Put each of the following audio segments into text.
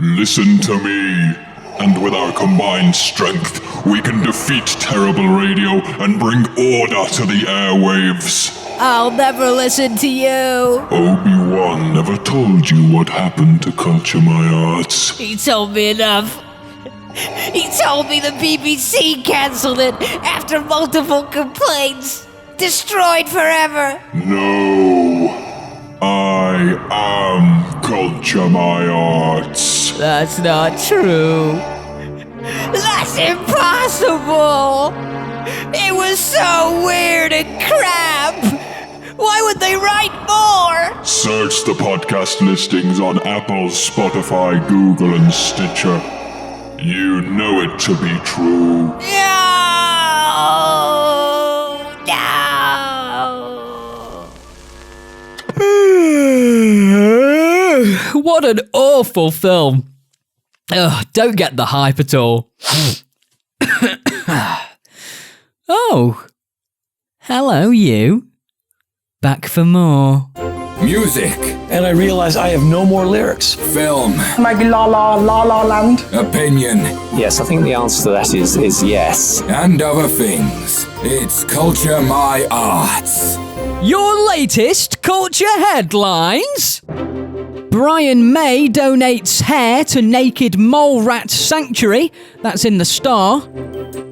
Listen to me, and with our combined strength, we can defeat terrible radio and bring order to the airwaves. I'll never listen to you. Obi-Wan never told you what happened to Culture My Arts. He told me enough. He told me the BBC cancelled it after multiple complaints. Destroyed forever. No. I am Culture My Arts. That's not true. That's impossible. It was so weird and crap. Why would they write more? Search the podcast listings on Apple, Spotify, Google, and Stitcher. You know it to be true. No! What an awful film. Ugh, don't get the hype at all. Oh. Hello, you. Back for more. Music. And I realize I have no more lyrics. Film. Maybe La La Land. Opinion. Yes, I think the answer to that is yes. And other things. It's Culture My Arts. Your latest culture headlines. Brian May donates hair to naked mole rat sanctuary. That's in the Star.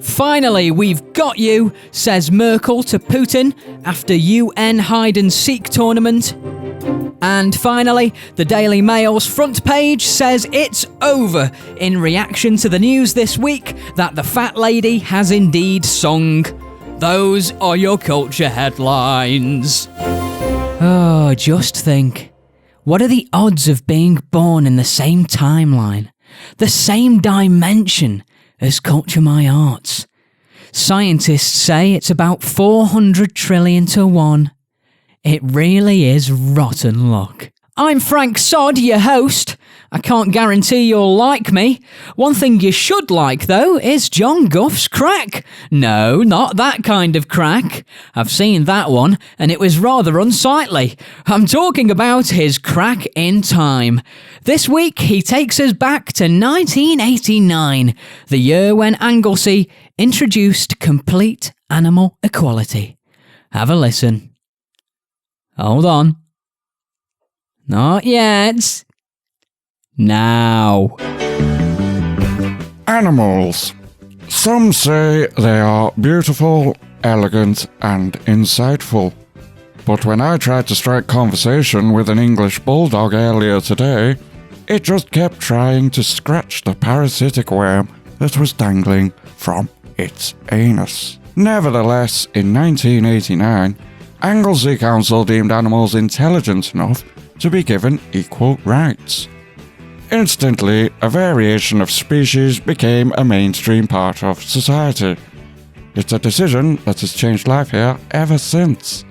Finally, we've got you, says Merkel to Putin after UN hide-and-seek tournament. And finally, the Daily Mail's front page says it's over in reaction to the news this week that the fat lady has indeed sung. Those are your culture headlines. Oh, just think. What are the odds of being born in the same timeline, the same dimension as Culture My Arts? Scientists say it's about 400 trillion to 1. It really is rotten luck. I'm Frank Sod, your host. I can't guarantee you'll like me. One thing you should like, though, is John Guff's crack. No, not that kind of crack. I've seen that one, and it was rather unsightly. I'm talking about his crack in time. This week, he takes us back to 1989, the year when Anglesey introduced complete animal equality. Have a listen. Hold on. Not yet. Now. Animals. Some say they are beautiful, elegant, and insightful. But when I tried to strike conversation with an English bulldog earlier today, it just kept trying to scratch the parasitic worm that was dangling from its anus. Nevertheless, in 1989, Anglesey Council deemed animals intelligent enough to be given equal rights. Instantly, a variation of species became a mainstream part of society. It's a decision that has changed life here ever since.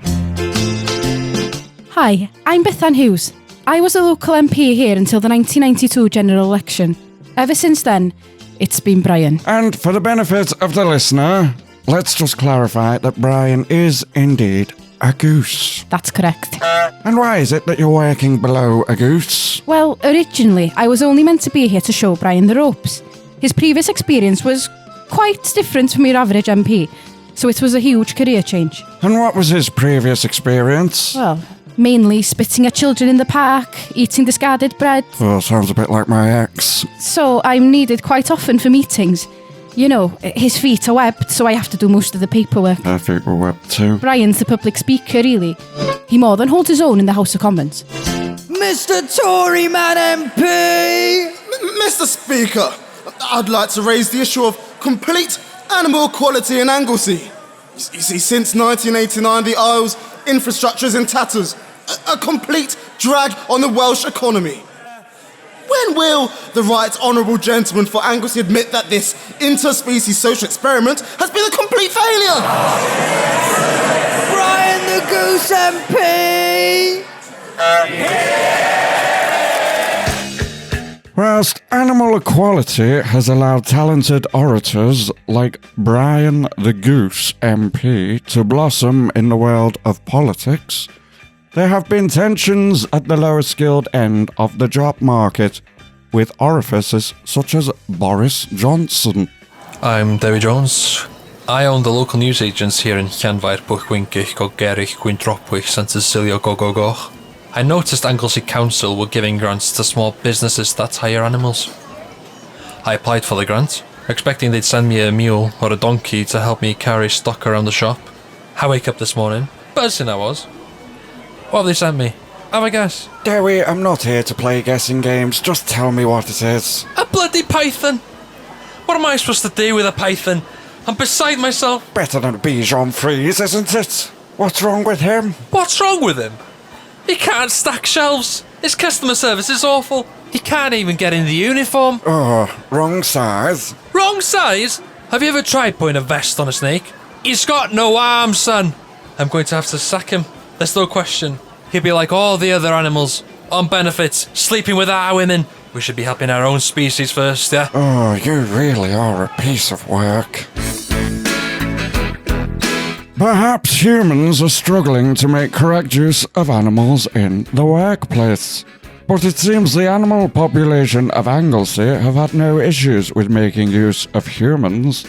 Hi, I'm Beth Ann Hughes. I was a local MP here until the 1992 general election. Ever since then, it's been Brian. And for the benefit of the listener, let's just clarify that Brian is indeed a goose. That's correct. And why is it that you're working below a goose? Well, originally, I was only meant to be here to show Brian the ropes. His previous experience was quite different from your average MP, so it was a huge career change. And what was his previous experience? Well, mainly spitting at children in the park, eating discarded bread. Oh, sounds a bit like my ex. So I'm needed quite often for meetings. You know, his feet are webbed, so I have to do most of the paperwork. Her feet were webbed too. Brian's the public speaker, really. He more than holds his own in the House of Commons. Mr. Toryman MP! Mr. Speaker, I'd like to raise the issue of complete animal equality in Anglesey. You see, since 1989, the Isle's infrastructure is in tatters. A complete drag on the Welsh economy. When will the right honourable gentleman for Anglesey admit that this interspecies social experiment has been a complete failure? Brian the Goose MP! Whilst animal equality has allowed talented orators like Brian the Goose MP to blossom in the world of politics, there have been tensions at the lower skilled end of the job market, with orifices such as Boris Johnson. I'm Debbie Jones. I own the local news agents here in Llanfair Bwchwynkich Gogerich Gwynthropwych St Cecilia Gogogoch. I noticed Anglesey Council were giving grants to small businesses that hire animals. I applied for the grant, expecting they'd send me a mule or a donkey to help me carry stock around the shop. I wake up this morning, buzzing I was. What have they sent me? Have a guess. Dewi, I'm not here to play guessing games, just tell me what it is. A bloody python! What am I supposed to do with a python? I'm beside myself. Better than Bichon Frise, isn't it? What's wrong with him? What's wrong with him? He can't stack shelves. His customer service is awful. He can't even get in the uniform. Oh, wrong size. Wrong size? Have you ever tried putting a vest on a snake? He's got no arms, son. I'm going to have to sack him. There's no question. He'll be like all the other animals. On benefits, sleeping with our women. We should be helping our own species first, yeah? Oh, you really are a piece of work. Perhaps humans are struggling to make correct use of animals in the workplace. But it seems the animal population of Anglesey have had no issues with making use of humans.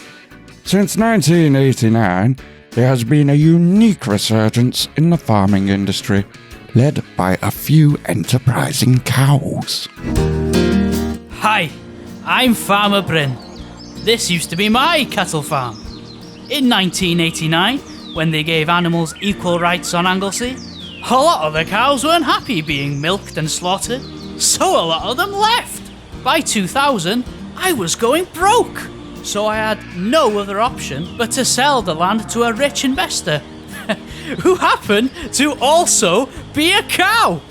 Since 1989, there has been a unique resurgence in the farming industry, led by a few enterprising cows. Hi, I'm Farmer Bryn. This used to be my cattle farm. In 1989, when they gave animals equal rights on Anglesey, a lot of the cows weren't happy being milked and slaughtered, so a lot of them left. By 2000, I was going broke, so I had no other option but to sell the land to a rich investor, who happened to also be a cow.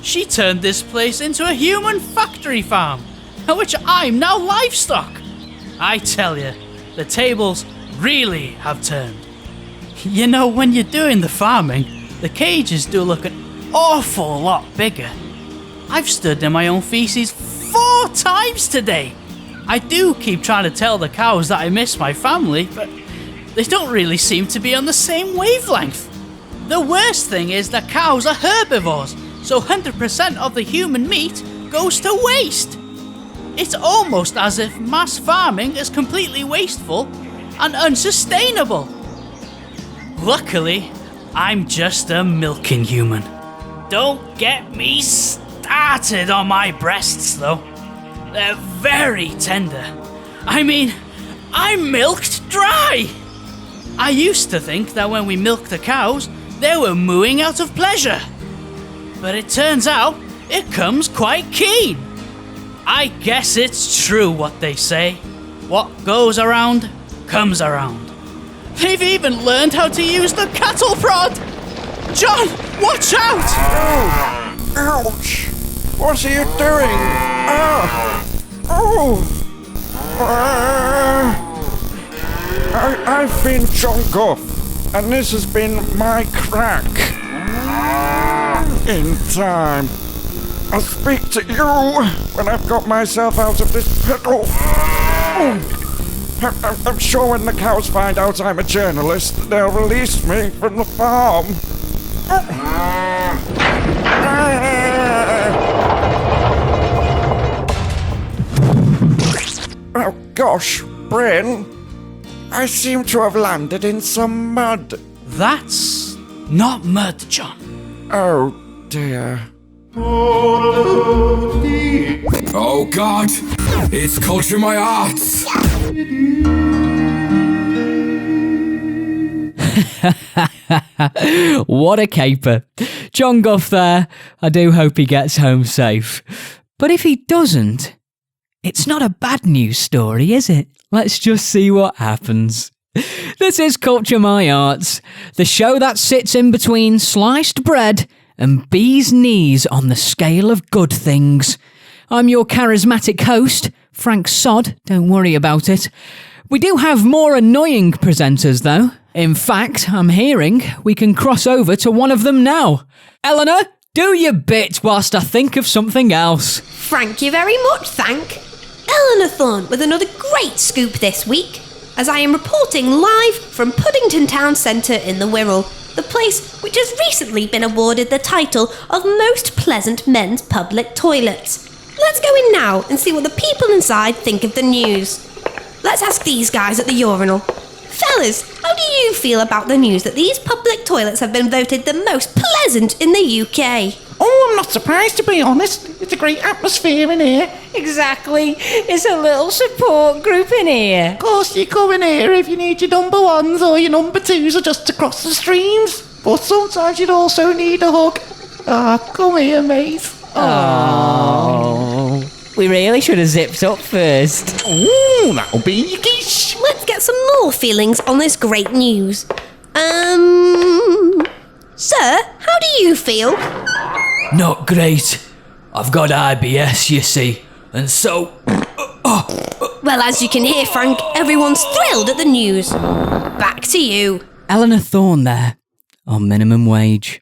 She turned this place into a human factory farm, which I'm now livestock. I tell you, the tables really have turned. You know, when you're doing the farming, the cages do look an awful lot bigger. I've stood in my own feces 4 times today. I do keep trying to tell the cows that I miss my family, but they don't really seem to be on the same wavelength. The worst thing is that cows are herbivores, so 100% of the human meat goes to waste. It's almost as if mass farming is completely wasteful and unsustainable. Luckily, I'm just a milking human. Don't get me started on my breasts, though. They're very tender. I mean, I'm milked dry. I used to think that when we milked the cows, they were mooing out of pleasure. But it turns out it comes quite keen. I guess it's true what they say. What goes around, comes around. They've even learned how to use the cattle prod. John, watch out! Oh, ouch! What are you doing? I've been John Guff, and this has been my crack. In time. I'll speak to you when I've got myself out of this pickle. I'm sure when the cows find out I'm a journalist, they'll release me from the farm. Oh gosh, Bryn, I seem to have landed in some mud. That's not mud, John. Oh dear. Oh God, it's Culture My Arts. What a caper. John Guff there. I do hope he gets home safe. But if he doesn't, it's not a bad news story, is it? Let's just see what happens. This is Culture My Arts, the show that sits in between sliced bread and bee's knees on the scale of good things. I'm your charismatic host, Frank Sod, don't worry about it. We do have more annoying presenters though. In fact, I'm hearing we can cross over to one of them now. Eleanor, do your bit whilst I think of something else. Thank you very much, thank. Eleanor Thorne with another great scoop this week, as I am reporting live from Puddington Town Centre in the Wirral, the place which has recently been awarded the title of Most Pleasant Men's Public Toilets. Let's go in now and see what the people inside think of the news. Let's ask these guys at the urinal. Fellas, how do you feel about the news that these public toilets have been voted the most pleasant in the UK? Oh, I'm not surprised, to be honest. It's a great atmosphere in here. Exactly. It's a little support group in here. Of course, you come in here if you need your number ones or your number twos or just to cross the streams. But sometimes you'd also need a hug. Come here, mate. Oh. We really should have zipped up first. Ooh, that'll be your geesh. Let's get some more feelings on this great news. Sir, how do you feel? Not great. I've got IBS, you see, and so... Well, as you can hear, Frank, everyone's thrilled at the news. Back to you. Eleanor Thorne there, on minimum wage.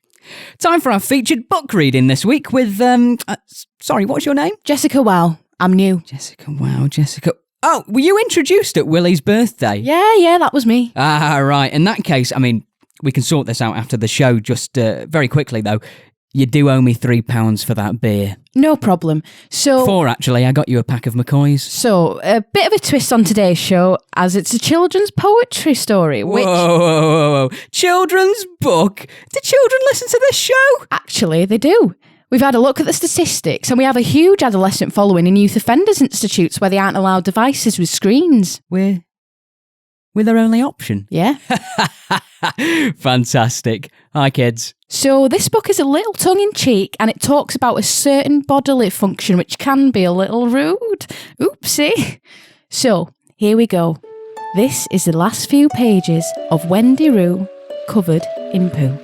Time for our featured book reading this week with, sorry, what's your name? Jessica Wow. I'm new. Jessica Wow, Jessica... Oh, were you introduced at Willie's birthday? Yeah, that was me. Ah, right. In that case, I mean, we can sort this out after the show, just very quickly, though. You do owe me £3 for that beer. No problem. So 4, actually. I got you a pack of McCoys. So, a bit of a twist on today's show, as it's a children's poetry story, which... Whoa. Children's book? Do children listen to this show? Actually, they do. We've had a look at the statistics, and we have a huge adolescent following in youth offenders institutes where they aren't allowed devices with screens. We're their only option? Yeah. Fantastic. Hi, kids. So this book is a little tongue-in-cheek, and it talks about a certain bodily function which can be a little rude. Oopsie. So, here we go. This is the last few pages of Wendy Roo, covered in poo.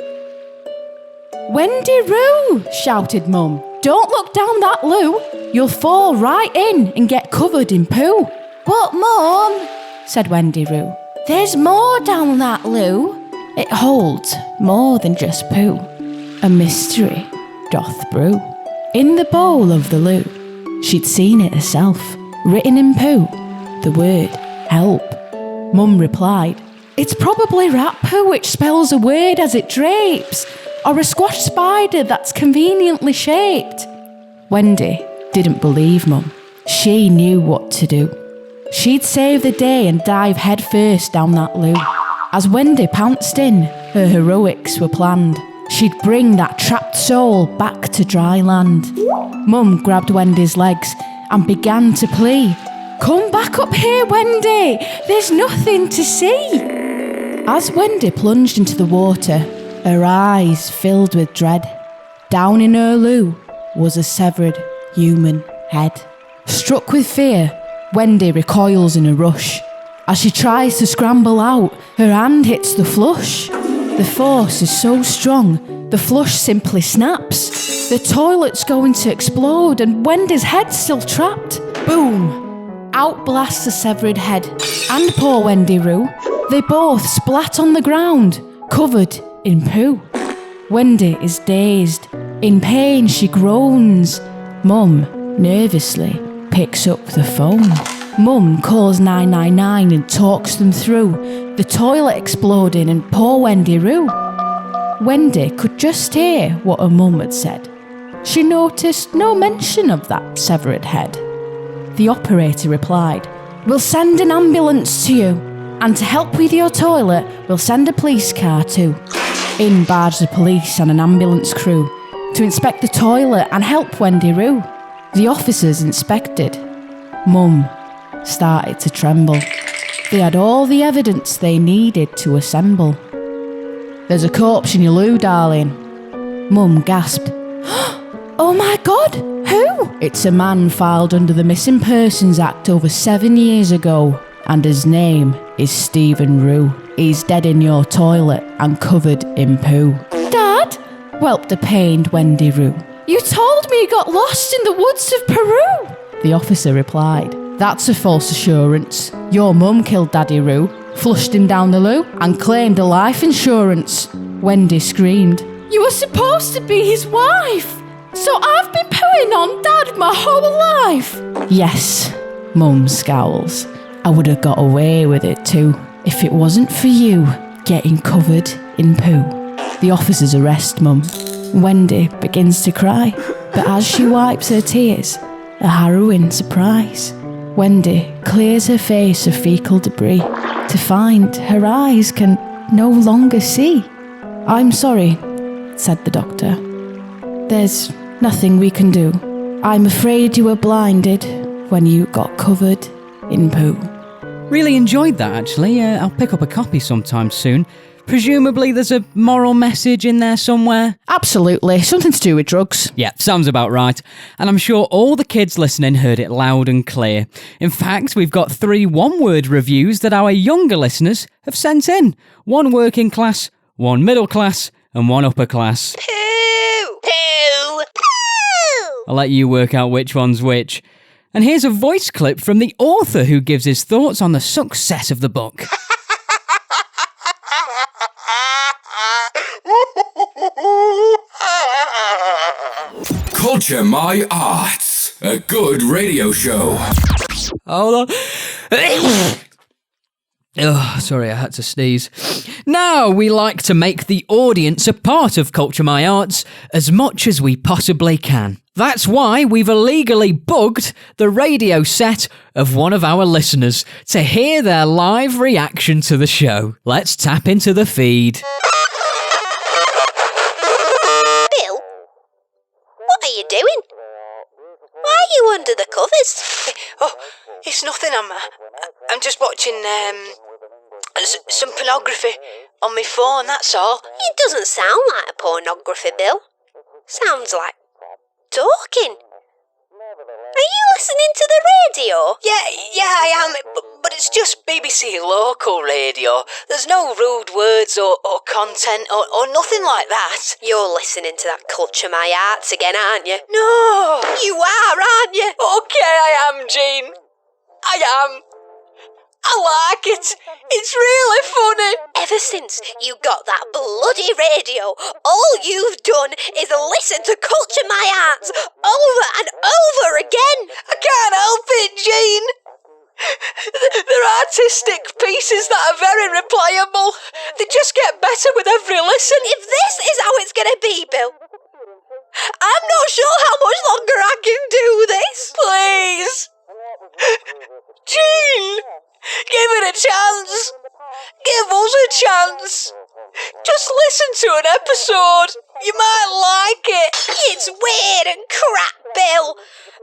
Wendy Roo, shouted Mum. Don't look down that loo. You'll fall right in and get covered in poo. But Mum, said Wendy Roo, there's more down that loo. It holds more than just poo. A mystery doth brew. In the bowl of the loo, she'd seen it herself, written in poo, the word help. Mum replied, it's probably rat poo which spells a word as it drapes, or a squash spider that's conveniently shaped. Wendy didn't believe Mum. She knew what to do. She'd save the day and dive headfirst down that loo. As Wendy pounced in, her heroics were planned. She'd bring that trapped soul back to dry land. Mum grabbed Wendy's legs and began to plea. Come back up here, Wendy! There's nothing to see! As Wendy plunged into the water, her eyes filled with dread. Down in her loo was a severed human head. Struck with fear, Wendy recoils in a rush. As she tries to scramble out, her hand hits the flush. The force is so strong, the flush simply snaps. The toilet's going to explode and Wendy's head's still trapped. Boom! Out blasts the severed head. And poor Wendy Roo. They both splat on the ground, covered in poo. Wendy is dazed. In pain, she groans. Mum nervously picks up the phone. Mum calls 999 and talks them through the toilet exploding and poor Wendy Roo. Wendy could just hear what her mum had said. She noticed no mention of that severed head. The operator replied, we'll send an ambulance to you, and to help with your toilet, we'll send a police car too. In barged the police and an ambulance crew to inspect the toilet and help Wendy Roo. The officers inspected. Mum started to tremble. They had all the evidence they needed to assemble. There's a corpse in your loo, darling. Mum gasped. Oh my God, who? It's a man filed under the Missing Persons Act over 7 years ago, and his name is Stephen Roo. He's dead in your toilet and covered in poo. Dad? Whelped the pained Wendy Roo. You told me he got lost in the woods of Peru. The officer replied, that's a false assurance. Your mum killed Daddy Roo, flushed him down the loo, and claimed a life insurance. Wendy screamed, you were supposed to be his wife, so I've been pooing on Dad my whole life. Yes, Mum scowls. I would have got away with it too, if it wasn't for you getting covered in poo. The officers arrest Mum. Wendy begins to cry, but as she wipes her tears, a harrowing surprise. Wendy clears her face of fecal debris to find her eyes can no longer see. "I'm sorry," said the doctor. "There's nothing we can do. I'm afraid you were blinded when you got covered in poo." Really enjoyed that, actually. I'll pick up a copy sometime soon. Presumably there's a moral message in there somewhere? Absolutely. Something to do with drugs. Yeah, sounds about right. And I'm sure all the kids listening heard it loud and clear. In fact, we've got 3 one-word reviews that our younger listeners have sent in. 1 working class, 1 middle class, and 1 upper class. Poo! Poo! Poo! I'll let you work out which one's which. And here's a voice clip from the author who gives his thoughts on the success of the book. Culture My Arts, a good radio show. Hold on. Oh, sorry, I had to sneeze. Now, we like to make the audience a part of Culture My Arts as much as we possibly can. That's why we've illegally bugged the radio set of one of our listeners to hear their live reaction to the show. Let's tap into the feed. Bill, what are you doing? Why are you under the covers? Oh, it's nothing. I'm just watching some pornography on my phone, that's all. It doesn't sound like a pornography, Bill. Sounds like talking. Are you listening to the radio? Yeah, I am, but it's just BBC local radio. There's no rude words or content or nothing like that. You're listening to that Culture My Arts again, aren't you? No! You are, aren't you? Okay, I am, Jean. I am. I like it. It's really funny. Ever since you got that bloody radio, all you've done is listen to Culture My Arts over and over again. I can't help it, Jean. They're artistic pieces that are very replayable. They just get better with every listen. If this is how it's going to be, Bill, I'm not sure how much longer I can do this. Please. Jean, give it a chance. Give us a chance. Just listen to an episode. You might like it. It's weird and crap, Bill.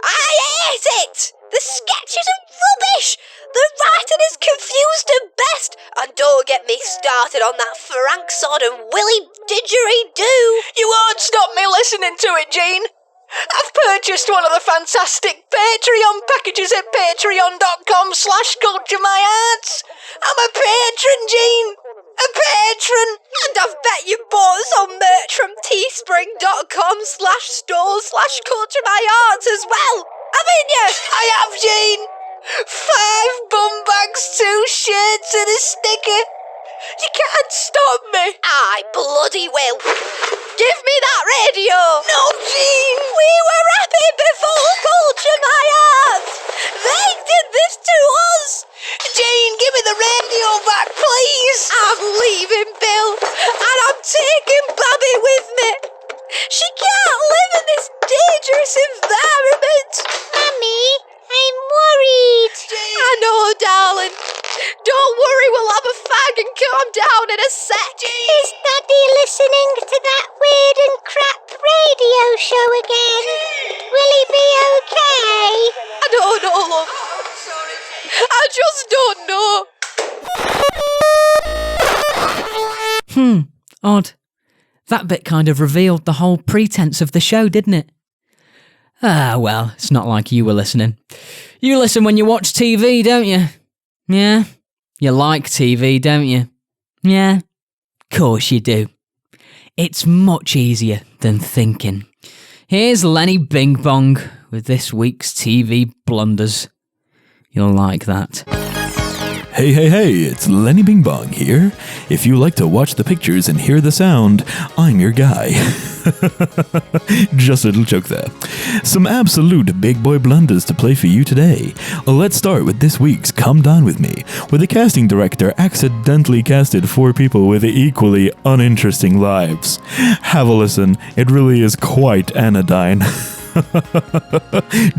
I hate it. The sketches are rubbish. The writing is confused at best. And don't get me started on that Frank Sod and Willie Didgeridoo. You won't stop me listening to it, Jean. I've purchased one of the fantastic Patreon packages at patreon.com/culturemyarts. I'm a patron, Jean. A patron. And I've bet you bought some merch from teespring.com/store/culturemyarts as well. Haven't you? I have, Jean. 5 bum bags, 2 shirts and a sticker. You can't stop me. I bloody will. Give me that radio. No, Jean. We were happy before Culture My Arts. They did this to us. Jean, give me the radio back, please. I'm leaving, Bill, and I'm taking Babby with me. She can't live in this dangerous environment. Mummy, I'm worried. I know, darling. Don't worry, we'll have a fag and calm down in a sec. Is Daddy listening to that weird and crap radio show again? Will he be okay? I don't know, love. I just don't know. Odd. That bit kind of revealed the whole pretense of the show, didn't it? Ah, well, it's not like you were listening. You listen when you watch TV, don't you? Yeah? You like TV, don't you? Yeah? Course you do. It's much easier than thinking. Here's Lenny Bing Bong with this week's TV blunders. You'll like that. Hey, it's Lenny Bing Bong here. If you like to watch the pictures and hear the sound, I'm your guy. Just a little joke there. Some absolute big boy blunders to play for you today. Let's start with this week's Come Down With Me, where the casting director accidentally casted 4 people with equally uninteresting lives. Have a listen, it really is quite anodyne.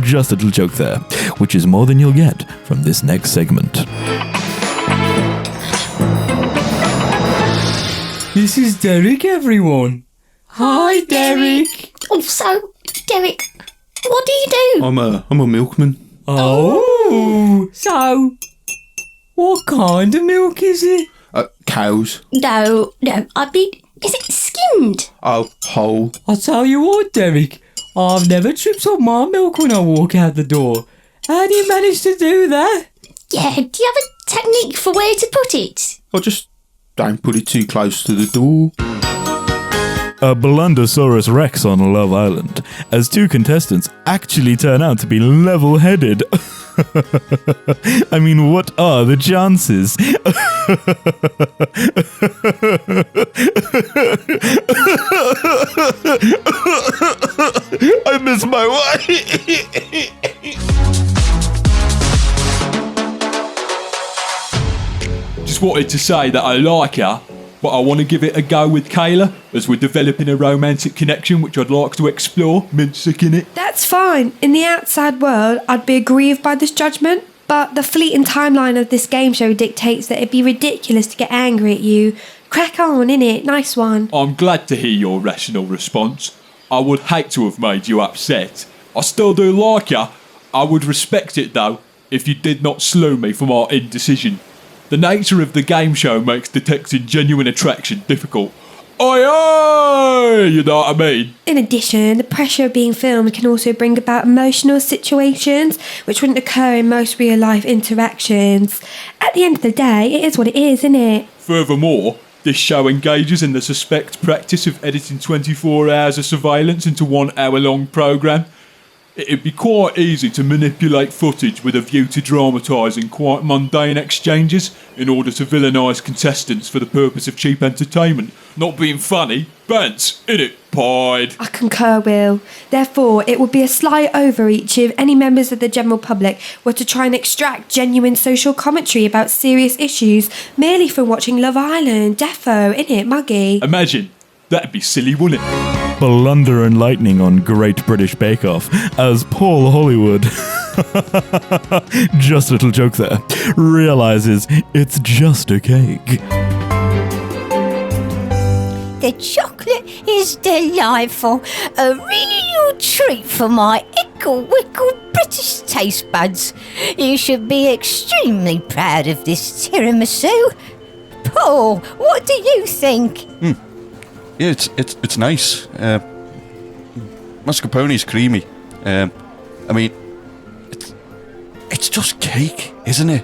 Just a little joke there, which is more than you'll get from this next segment. This is Derek, everyone. Hi, Derek. Oh, so, Derek, what do you do? I'm a milkman. Oh, so what kind of milk is it? Cows. No, is it skimmed? Oh, whole. I'll tell you what, Derek, I've never tripped on my milk when I walk out the door. How do you manage to do that? Yeah, do you have a technique for where to put it? I just don't put it too close to the door. A Blundersaurus Rex on Love Island, as two contestants actually turn out to be level-headed. I mean, what are the chances? I miss my wife. Just wanted to say that I like her, but I want to give it a go with Kayla, as we're developing a romantic connection which I'd like to explore, mint-sick in it. That's fine. In the outside world, I'd be aggrieved by this judgment, but the fleeting timeline of this game show dictates that it'd be ridiculous to get angry at you. Crack on, innit? Nice one. I'm glad to hear your rational response. I would hate to have made you upset. I still do like you. I would respect it, though, if you did not slew me for my indecision. The nature of the game show makes detecting genuine attraction difficult. Oi, oi! You know what I mean? In addition, the pressure of being filmed can also bring about emotional situations which wouldn't occur in most real-life interactions. At the end of the day, it is what it is, isn't it? Furthermore, this show engages in the suspect practice of editing 24 hours of surveillance into 1 hour-long programme. It'd be quite easy to manipulate footage with a view to dramatising quite mundane exchanges in order to villainise contestants for the purpose of cheap entertainment. Not being funny, bants, innit, pied? I concur, Will. Therefore, it would be a slight overreach if any members of the general public were to try and extract genuine social commentary about serious issues merely from watching Love Island. Defo, innit, muggy? Imagine. That'd be silly, wouldn't it? Blunder and lightning on Great British Bake Off as Paul Hollywood, just a little joke there, realises it's just a cake. The chocolate is delightful. A real treat for my ickle-wickle British taste buds. You should be extremely proud of this tiramisu. Paul, what do you think? Yeah, it's nice. Mascarpone's creamy. I mean, it's just cake, isn't it?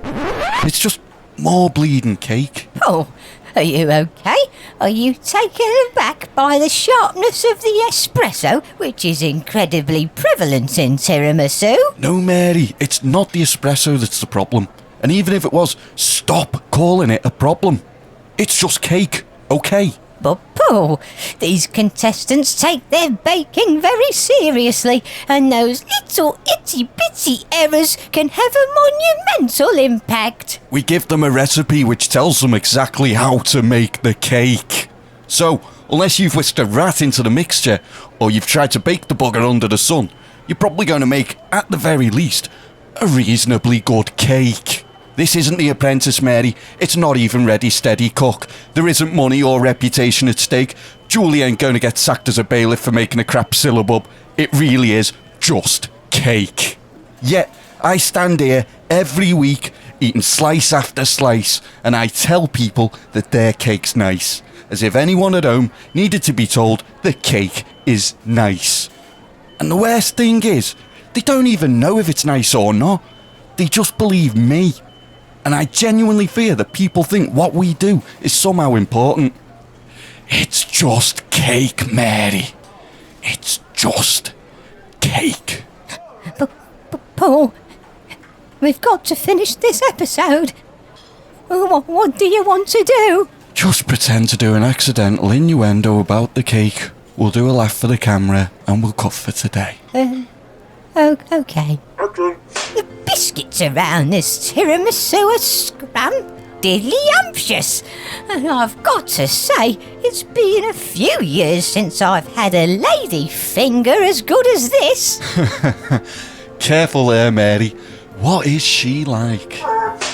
It's just more bleeding cake. Paul, are you okay? Are you taken aback by the sharpness of the espresso, which is incredibly prevalent in tiramisu? No, Mary, it's not the espresso that's the problem. And even if it was, stop calling it a problem. It's just cake, okay? But Paul, these contestants take their baking very seriously, and those little itty-bitty errors can have a monumental impact. We give them a recipe which tells them exactly how to make the cake. So, unless you've whisked a rat into the mixture, or you've tried to bake the bugger under the sun, you're probably going to make, at the very least, a reasonably good cake. This isn't The Apprentice, Mary. It's not even Ready Steady Cook. There isn't money or reputation at stake. Julie ain't going to get sacked as a bailiff for making a crap syllabub. It really is just cake. Yet, I stand here every week eating slice after slice, and I tell people that their cake's nice. As if anyone at home needed to be told the cake is nice. And the worst thing is, they don't even know if it's nice or not. They just believe me. And I genuinely fear that people think what we do is somehow important. It's just cake, Mary. It's just cake. Paul, we've got to finish this episode. What do you want to do? Just pretend to do an accidental innuendo about the cake. We'll do a laugh for the camera and we'll cut for today. Okay. The biscuits around this tiramisu are scrum. diddly-umptious. And I've got to say, it's been a few years since I've had a lady finger as good as this. Careful there, Mary. What is she like?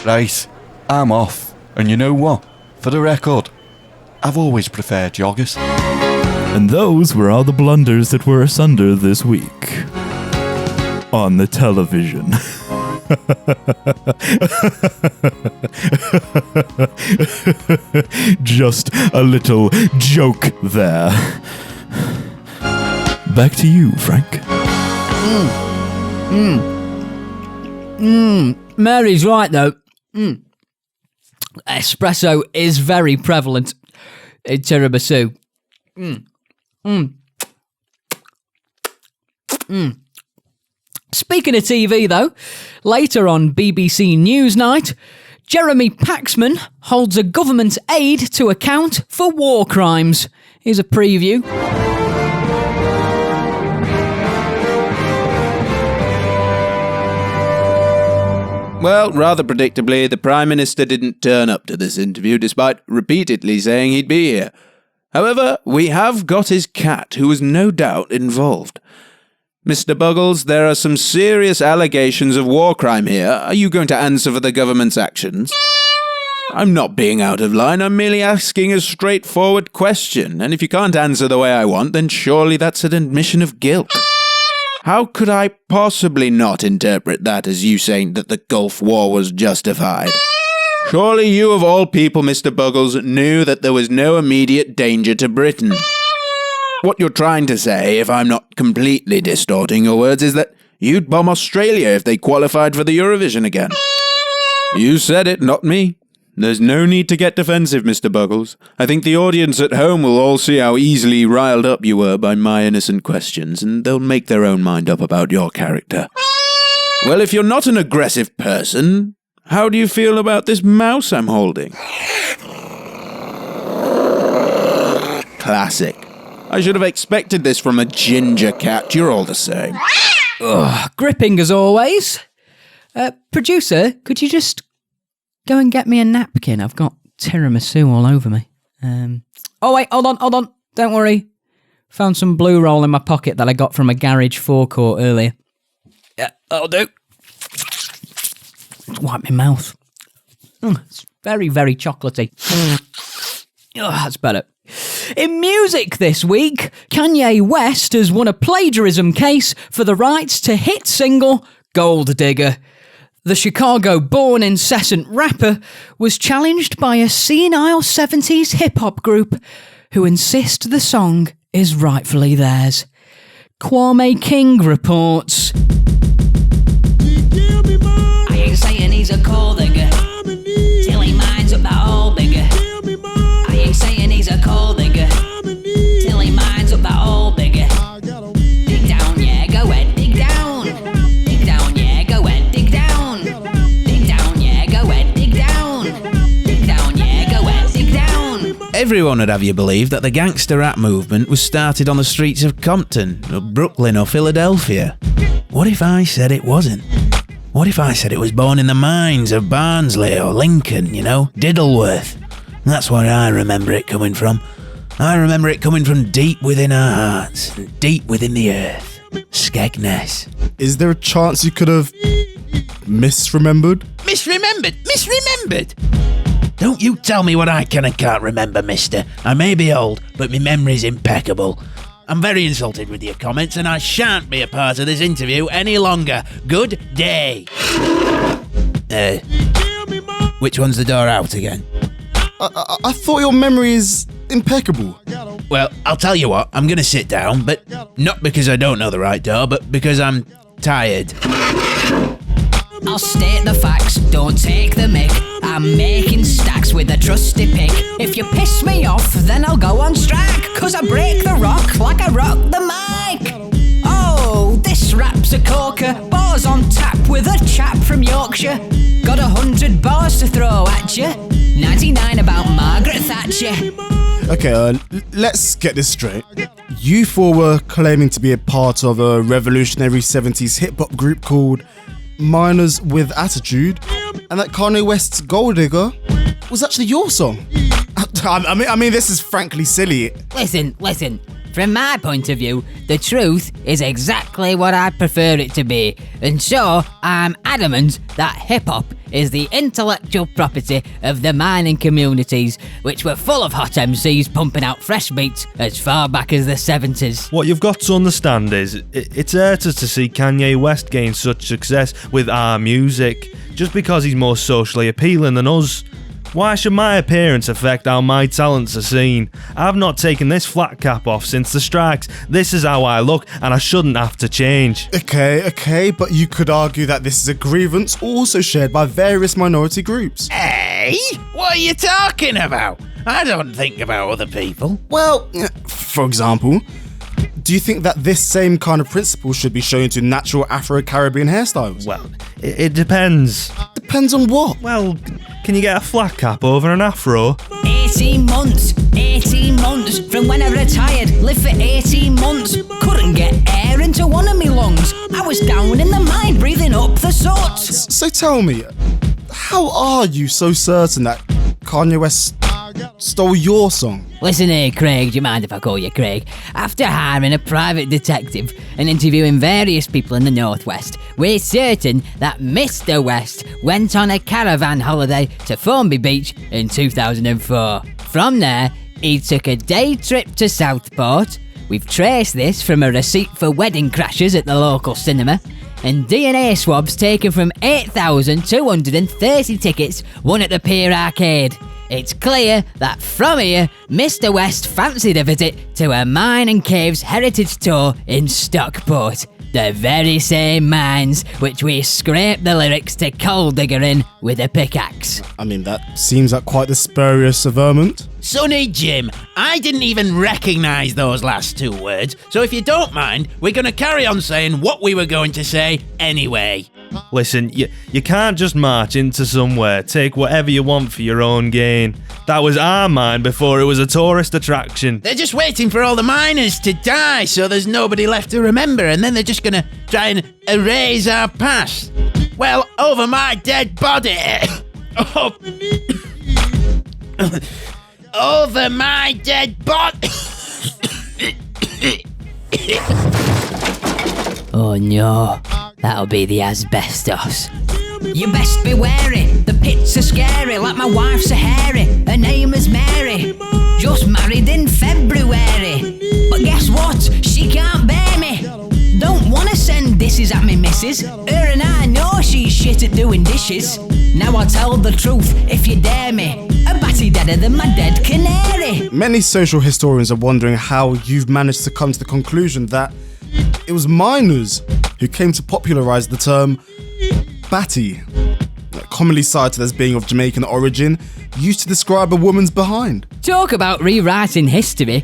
Right, I'm off. And you know what? For the record, I've always preferred joggers. And those were all the blunders that were asunder this week. On the television. Just a little joke there. Back to you, Frank. Mary's right, though. Espresso is very prevalent in tiramisu. Speaking of TV, though, later on BBC Newsnight, Jeremy Paxman holds a government aide to account for war crimes. Here's a preview. Well, rather predictably, the Prime Minister didn't turn up to this interview despite repeatedly saying he'd be here. However, we have got his cat, who was no doubt involved. Mr. Buggles, there are some serious allegations of war crime here. Are you going to answer for the government's actions? I'm not being out of line, I'm merely asking a straightforward question, and if you can't answer the way I want, then surely that's an admission of guilt. How could I possibly not interpret that as you saying that the Gulf War was justified? Surely you of all people, Mr. Buggles, knew that there was no immediate danger to Britain. What you're trying to say, if I'm not completely distorting your words, is that you'd bomb Australia if they qualified for the Eurovision again. You said it, not me. There's no need to get defensive, Mr. Buggles. I think the audience at home will all see how easily riled up you were by my innocent questions, and they'll make their own mind up about your character. Well, if you're not an aggressive person, how do you feel about this mouse I'm holding? Classic. I should have expected this from a ginger cat. You're all the same. Ugh, gripping as always. Producer, could you just go and get me a napkin? I've got tiramisu all over me. Oh wait, hold on. Don't worry. Found some blue roll in my pocket that I got from a garage forecourt earlier. Yeah, that'll do. Wipe my mouth. It's very, very chocolatey. Oh, that's better. In music this week, Kanye West has won a plagiarism case for the rights to hit single Gold Digger. The Chicago-born incessant rapper was challenged by a senile 70s hip-hop group who insist the song is rightfully theirs. Kwame King reports. I ain't saying he's a gold digger till he minds up that old bigger. I ain't saying he's a gold digger till he minds up that old bigger. Dig down, yeah, go ahead, dig down. Dig down, yeah, go ahead, dig down. Dig down, yeah, go ahead, dig down. Dig down, yeah, go ahead, dig down. Everyone would have you believe that the gangster rap movement was started on the streets of Compton, or Brooklyn, or Philadelphia. What if I said it wasn't? What if I said it was born in the mines of Barnsley or Lincoln, Diddleworth? That's where I remember it coming from. I remember it coming from deep within our hearts, deep within the earth. Skegness. Is there a chance you could have misremembered? Misremembered? Don't you tell me what I can and can't remember, mister. I may be old, but my memory's impeccable. I'm very insulted with your comments, and I shan't be a part of this interview any longer. Good day. Which one's the door out again? I thought your memory is impeccable. Well, I'll tell you what, I'm gonna sit down, but not because I don't know the right door, but because I'm tired. I'll state the facts, don't take the mick. I'm making stacks with a trusty pick. If you piss me off, then I'll go on strike, 'cause I break the rock like I rock the mic. Oh, this rap's a corker, bars on tap with a chap from Yorkshire. Got 100 bars to throw at you, 99 about Margaret Thatcher. Okay, let's get this straight. You four were claiming to be a part of a revolutionary 70s hip-hop group called Miners with Attitude, and that Kanye West's Gold Digger was actually your song. I mean, this is frankly silly. Listen. From my point of view, the truth is exactly what I prefer it to be. And so, I'm adamant that hip-hop is the intellectual property of the mining communities, which were full of hot MCs pumping out fresh beats as far back as the 70s. What you've got to understand is, it's hurt us to see Kanye West gain such success with our music, just because he's more socially appealing than us. Why should my appearance affect how my talents are seen? I've not taken this flat cap off since the strikes. This is how I look, and I shouldn't have to change. Okay, but you could argue that this is a grievance also shared by various minority groups. Hey? What are you talking about? I don't think about other people. Well, for example, do you think that this same kind of principle should be shown to natural Afro-Caribbean hairstyles? Well, it depends. Depends on what? Well, can you get a flat cap over an afro? 18 months from when I retired. Lived for 18 months. Couldn't get air into one of me lungs. I was down in the mine breathing up the soot. So tell me, how are you so certain that Kanye West stole your song? Listen here, Craig, do you mind if I call you Craig? After hiring a private detective and interviewing various people in the Northwest, we're certain that Mr. West went on a caravan holiday to Formby Beach in 2004. From there, he took a day trip to Southport. We've traced this from a receipt for wedding crashes at the local cinema, and DNA swabs taken from 8,230 tickets won at the Pier Arcade. It's clear that from here, Mr. West fancied a visit to a Mine and Caves heritage tour in Stockport. The very same mines which we scraped the lyrics to Coal Digger in with a pickaxe. I mean, that seems like quite the spurious averment. Sonny Jim, I didn't even recognise those last two words, so if you don't mind, we're going to carry on saying what we were going to say anyway. Listen, you can't just march into somewhere, take whatever you want for your own gain. That was our mine before it was a tourist attraction. They're just waiting for all the miners to die so there's nobody left to remember, and then they're just going to try and erase our past. Well, over my dead body. Over my dead body. Oh no, that'll be the asbestos. You best be wary, the pits are scary, like my wife's a hairy, her name is Mary. Just married in February, but guess what, she can't bear me. Don't wanna send dishes at me missus, her and I know she's shit at doing dishes. Now I'll tell the truth if you dare me, a batty deader than my dead canary. Many social historians are wondering how you've managed to come to the conclusion that it was miners who came to popularise the term batty, commonly cited as being of Jamaican origin, used to describe a woman's behind. Talk about rewriting history.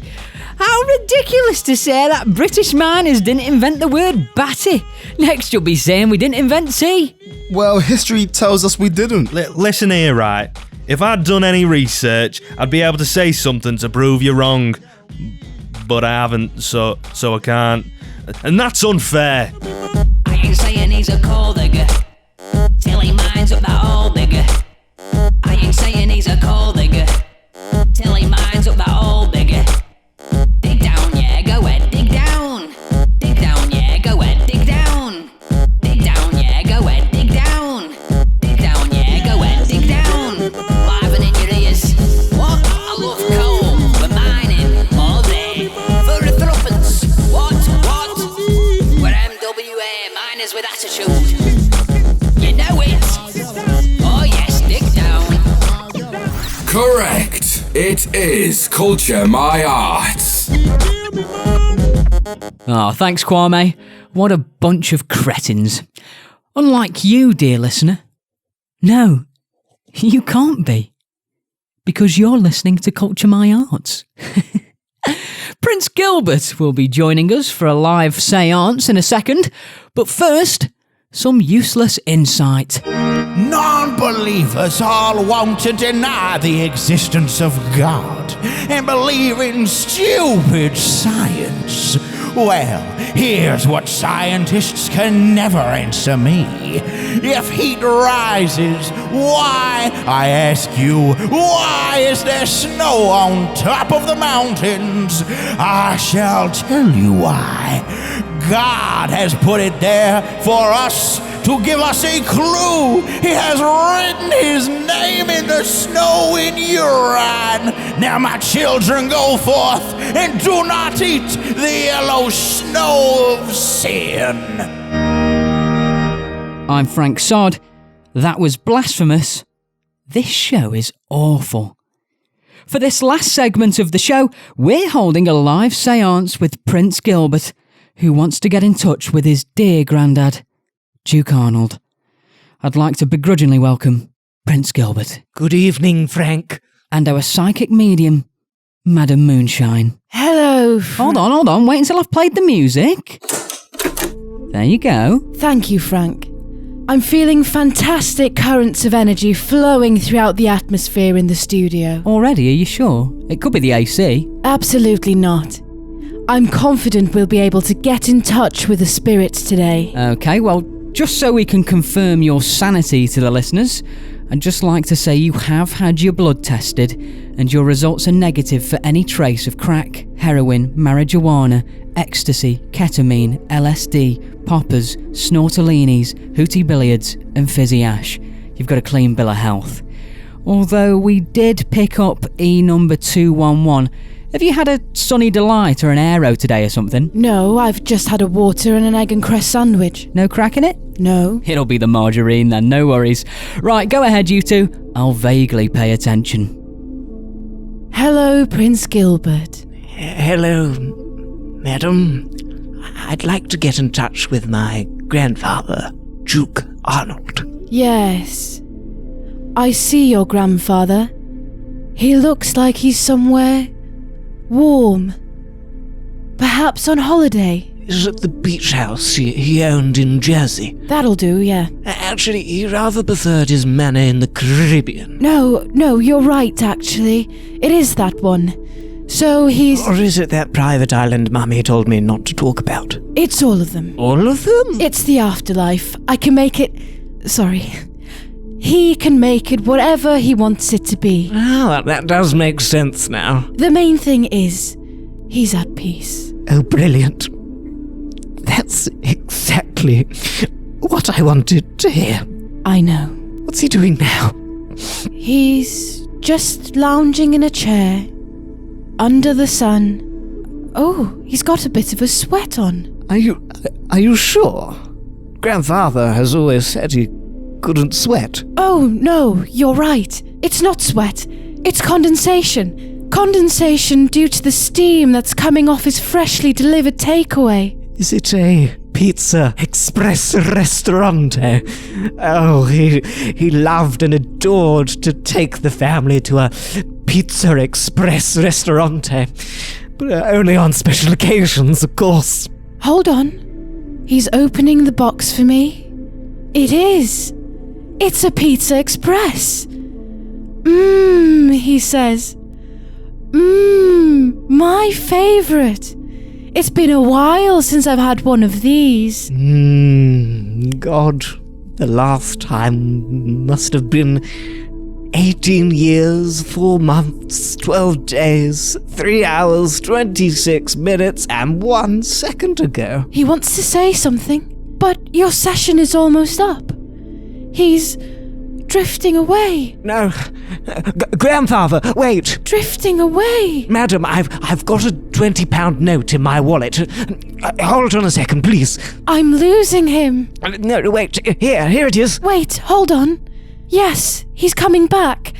How ridiculous to say that British miners didn't invent the word batty. Next you'll be saying we didn't invent tea. Well, history tells us we didn't. Listen here, right? If I'd done any research, I'd be able to say something to prove you wrong. But I haven't, so I can't. And that's unfair. I ain't saying he's a coal digger till he mines up that old digger. I ain't saying he's a coal digger till he mines up that old digger. Dig down, yeah, go ahead, dig down. Dig down, yeah, go ahead, dig down. Dig down, yeah, go ahead, dig down. Dig down, yeah, go ahead, dig down. Liven in your ears. What? I love coal. We're mining all day for a thruppence. What? We're MWA, miners with attitude. You know it. Oh yes, dig down. Correct. It is Culture My Arts. Oh, thanks, Kwame. What a bunch of cretins. Unlike you, dear listener. No, you can't be. Because you're listening to Culture My Arts. Prince Gilbert will be joining us for a live séance in a second. But first, some useless insight. Non-believers all want to deny the existence of God and believe in stupid science. Well, here's what scientists can never answer me. If heat rises, why, I ask you, why is there snow on top of the mountains? I shall tell you why. God has put it there for us to give us a clue. He has written his name in the snow in urine. Now, my children, go forth and do not eat the yellow snow of sin. I'm Frank Sod. That was blasphemous. This show is awful. For this last segment of the show, we're holding a live séance with Prince Gilbert, who wants to get in touch with his dear granddad, Duke Arnold. I'd like to begrudgingly welcome Prince Gilbert. Good evening, Frank. And our psychic medium, Madam Moonshine. Hello. Hold on. Wait until I've played the music. There you go. Thank you, Frank. I'm feeling fantastic currents of energy flowing throughout the atmosphere in the studio. Already, are you sure? It could be the AC. Absolutely not. I'm confident we'll be able to get in touch with the spirits today. Okay, well, just so we can confirm your sanity to the listeners, I'd just like to say you have had your blood tested and your results are negative for any trace of crack, heroin, marijuana, ecstasy, ketamine, LSD, poppers, snortelinis, hootie billiards and fizzy ash. You've got a clean bill of health. Although we did pick up E number 211. Have you had a Sunny Delight or an Aero today or something? No, I've just had a water and an egg and cress sandwich. No crack in it? No. It'll be the margarine then, no worries. Right, go ahead you two. I'll vaguely pay attention. Hello, Prince Gilbert. Hello, madam. I'd like to get in touch with my grandfather, Duke Arnold. Yes. I see your grandfather. He looks like he's somewhere warm. Perhaps on holiday. He's at the beach house he owned in Jersey. That'll do, yeah. Actually, he rather preferred his manor in the Caribbean. No, you're right, actually. It is that one. So he's... Or is it that private island Mummy told me not to talk about? It's all of them. All of them? It's the afterlife. I can make it... Sorry. He can make it whatever he wants it to be. Ah, that does make sense now. The main thing is, he's at peace. Oh, brilliant. That's exactly what I wanted to hear. I know. What's he doing now? He's just lounging in a chair, under the sun. Oh, he's got a bit of a sweat on. Are you sure? Grandfather has always said he couldn't sweat. Oh, no, you're right. It's not sweat. It's condensation. Condensation due to the steam that's coming off his freshly delivered takeaway. Is it a Pizza Express Restaurante? Oh, he loved and adored to take the family to a Pizza Express Restaurante. But only on special occasions, of course. Hold on. He's opening the box for me. It is. It's a Pizza Express. He says. My favourite. It's been a while since I've had one of these. God, the last time must have been 18 years, 4 months, 12 days, 3 hours, 26 minutes, and 1 second ago. He wants to say something, but your session is almost up. He's drifting away. No, grandfather, wait. Drifting away. Madam, I've got a £20 note in my wallet. Hold on a second, please. I'm losing him. No, wait. Here it is. Wait, hold on. Yes, he's coming back.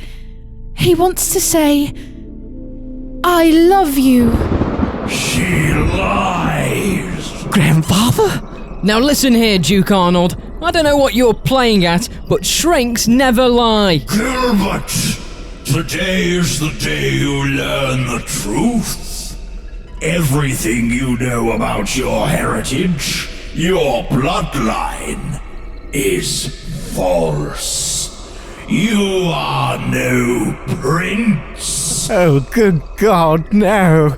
He wants to say, I love you. She lies. Grandfather? Now listen here, Duke Arnold. I don't know what you're playing at, but shrinks never lie. Gilbert, today is the day you learn the truth. Everything you know about your heritage, your bloodline, is false. You are no prince. Oh, good God, no.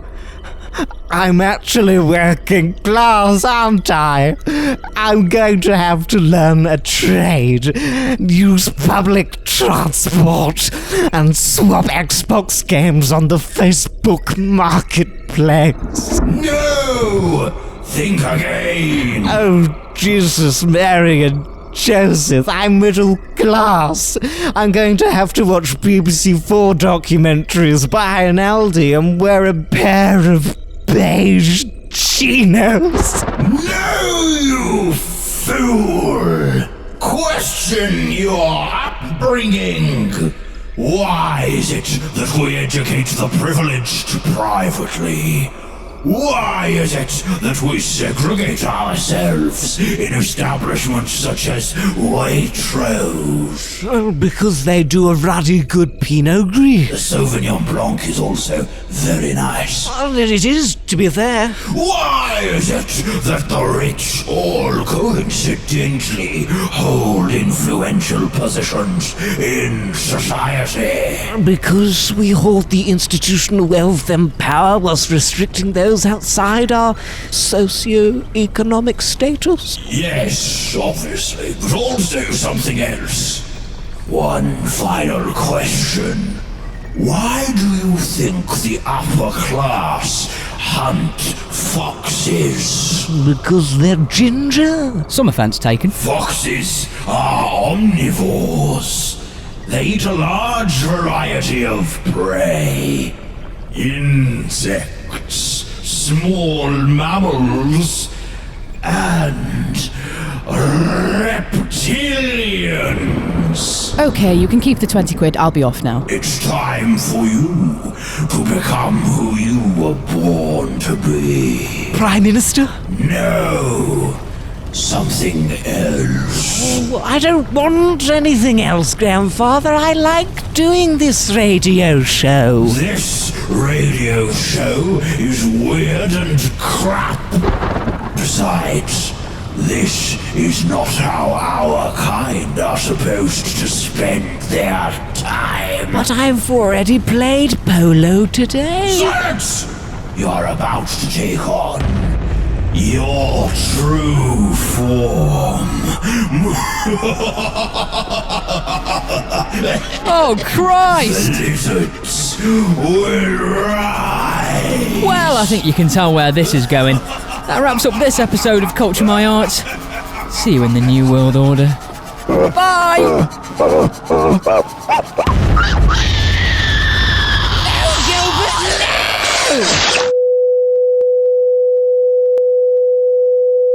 I'm actually working class, aren't I? I'm going to have to learn a trade, use public transport, and swap Xbox games on the Facebook Marketplace. No! Think again! Oh, Jesus, Mary and Joseph, I'm middle class. I'm going to have to watch BBC4 documentaries, buy an Aldi, and wear a pair of beige chinos. No, you fool! Question your upbringing. Why is it that we educate the privileged privately? Why is it that we segregate ourselves in establishments such as Waitrose? Well, because they do a ruddy good Pinot Gris. The Sauvignon Blanc is also very nice. Well, it is, to be fair. Why is it that the rich all coincidentally hold influential positions in society? Because we hold the institutional wealth and power whilst restricting those outside our socio-economic status? Yes, obviously, but also something else. One final question. Why do you think the upper class hunt foxes? Because they're ginger. Some offence taken. Foxes are omnivores. They eat a large variety of prey. Insects, small mammals, and reptilians. Okay, you can keep the 20 quid. I'll be off now. It's time for you to become who you were born to be. Prime Minister? No, something else. Oh, I don't want anything else, Grandfather. I like doing this radio show. This radio show is weird and crap. Besides, this is not how our kind are supposed to spend their time. But I've already played polo today. Silence! You're about to take on your true form. Oh, Christ! The lizards will rise. Well, I think you can tell where this is going. That wraps up this episode of Culture My Arts. See you in the New World Order. Bye! No, Gilbert, no!